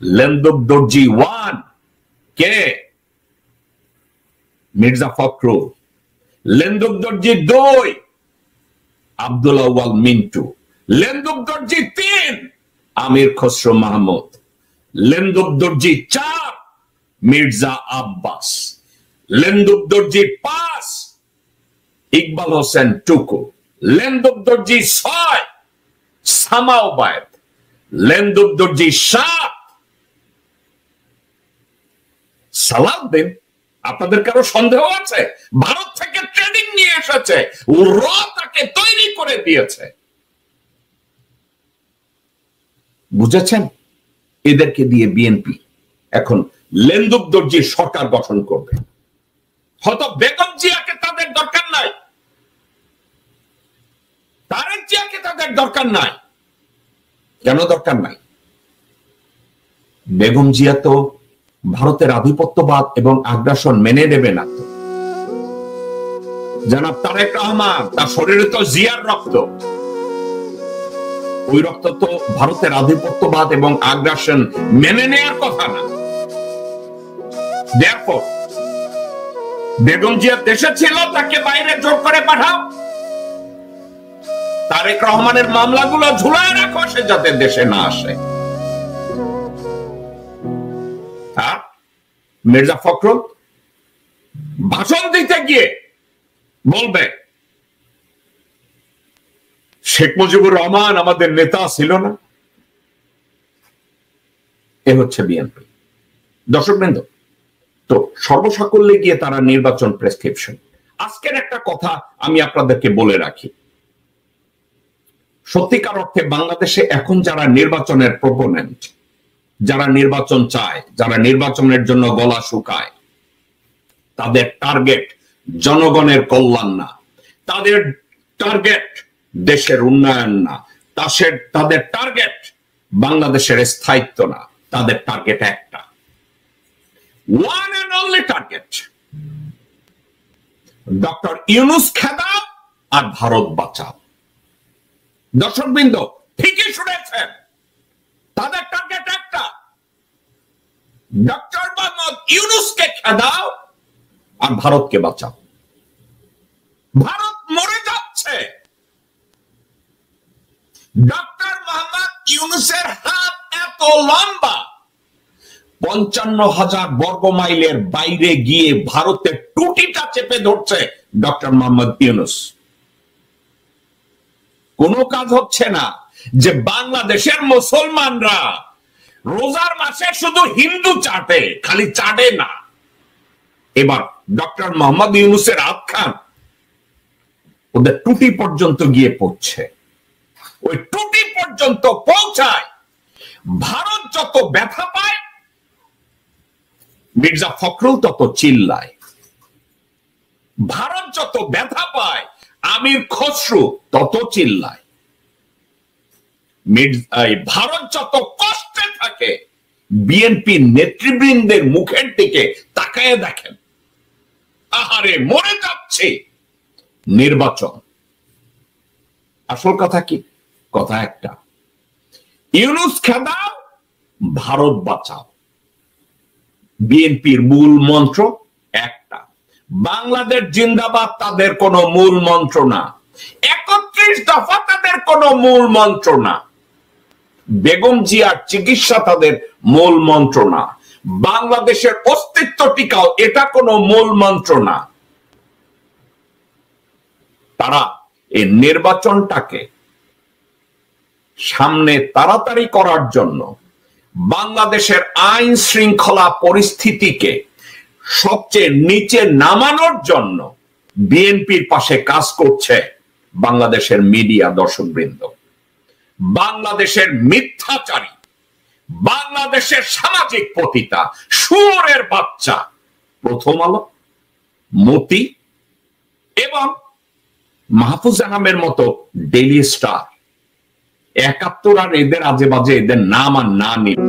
লেন্দুক দর্জি 1 কে? মির্জা ফখরুল। লেন্দুক দর্জি 2 আব্দুল আউয়াল মিন্টু। লেন্দুক দর্জি 3 আমির খসরু মাহমুদ। লেন্দুক দর্জি 4 মির্জা আব্বাস। লেন্দুক দর্জি 5 ইকবাল হোসেন টুকু। লেন্দুক দর্জি 6 সামাও বায়েত। লেন্দুক দর্জি 7 সালাউদ্দিন। আপনাদের কারো সন্দেহ আছে? ভারত থেকে ট্রেনিং নিয়ে এসেছে, ওরা তাকে তৈরি করে দিয়েছে। বুঝেছেন? এদেরকে দিয়ে বিএনপি এখন লেন্দুক দর্জির সরকার গঠন করবে। হয়তো বেগম জিয়াকে তাদের দরকার নাই, তারেক জিয়াকে তাদের দরকার নাই। কেন দরকার নাই? বেগম জিয়া তো ভারতের আধিপত্যবাদ এবং আগ্রাসন মেনে নেবে না। তো জনাব তারেক রহমান, তার শরীরে তো জিয়ার রক্ত, ওই রক্ত তো ভারতের আধিপত্যবাদ এবং আগ্রাসন মেনে নেওয়ার কথা না। Therefore, বেগম জিয়া দেশে ছিল, তাকে বাইরে জোর করে পাঠাও। তারেক রহমানের মামলাগুলো ঝুলায় রাখো, সে যাতে দেশে না আসে। আর মির্জা ফখরুল ভাষণ দিতে গিয়ে বলবে শেখ মুজিবুর রহমান আমাদের নেতা ছিল না। এ হচ্ছে বিএনপি। দর্শকবৃন্দ, তো সর্বসাকল্যে গিয়ে তারা নির্বাচন প্রেসক্রিপশন। আজকের একটা কথা আমি আপনাদেরকে বলে রাখি, সত্যিকার অর্থে বাংলাদেশে এখন যারা নির্বাচনের প্রপোনেন্ট, যারা নির্বাচন চায়, যারা নির্বাচনের জন্য গলা শুকায়, তাদের টার্গেট জনগণের কল্যাণ না, তাদের টার্গেট দেশের উন্নয়ন না, তাদের টার্গেট বাংলাদেশের স্থায়িত্ব না। তাদের টার্গেট একটা, one and only target, doctor Yunus খেদাও আর ভারত বাঁচাও। দর্শকবৃন্দ, ঠিকই শুনেছেন, তাদের টার্গেট একটা, ডক্টর মোহাম্মদ ইউনূসকে খেদাও আর ভারতকে বাঁচাও। ভারত মরে যাচ্ছে, ডক্টর মোহাম্মদ ইউনূসের হাত এত লম্বা, 55,000 বর্গ মাইলের বাইরে গিয়ে ভারতের টুটিটা চেপে ধরছে ডক্টর মোহাম্মদ ইউনূস। কোনো কাজ হচ্ছে না যে বাংলাদেশের মুসলমানরা রোজার মাসে শুধু হিন্দু চাটে, খালি চাটে না, এবার ডক্টর মোহাম্মদ ইউনূসের আখ্যান ওদের টুটি পর্যন্ত গিয়ে পড়ছে। ওই টুটি পর্যন্ত পৌঁছায় ভারত যত ব্যথা পায়, মির্জা ফখরুল তত চিল্লায়। ভারত যত ব্যথা পায়, আমির খসরু তত চিল্লায়। ভারত যত কষ্টে থাকে, বিএনপি নেতৃবৃন্দের মুখের দিকে তাকায় দেখেন, আহারে মরে যাচ্ছে। নির্বাচন, আসল কথা কি? কথা একটা, ইউনূস খেদাও, ভারত বাঁচাও। বিএনপির মূল মন্ত্র একটা, বাংলাদেশ জিন্দাবাদ তাদের কোনো মূল মন্ত্র না, 31 দফা তাদের কোনো মূল মন্ত্র না, বেগম জিয়ার চিকিৎসা তাদের মূল মন্ত্র না, বাংলাদেশের অস্তিত্ব টিকাও এটা কোনো মূল মন্ত্র না। তারা এই নির্বাচনটাকে সামনে তাড়াতাড়ি করার জন্য, বাংলাদেশের আইন শৃঙ্খলা পরিস্থিতিকে সবচেয়ে নিচে নামানোর জন্য বিএনপির পাশে কাজ করছে বাংলাদেশের মিডিয়া। দর্শকবৃন্দ, বাংলাদেশের মিথ্যাচারী, বাংলাদেশের সামাজিক পতিতা, শুয়োরের বাচ্চা প্রথম আলো, মতি এবং মাহফুজ আনামের মতো ডেইলি স্টার, 71 আর এদের আজে বাজে এদের নাম আর না নিন।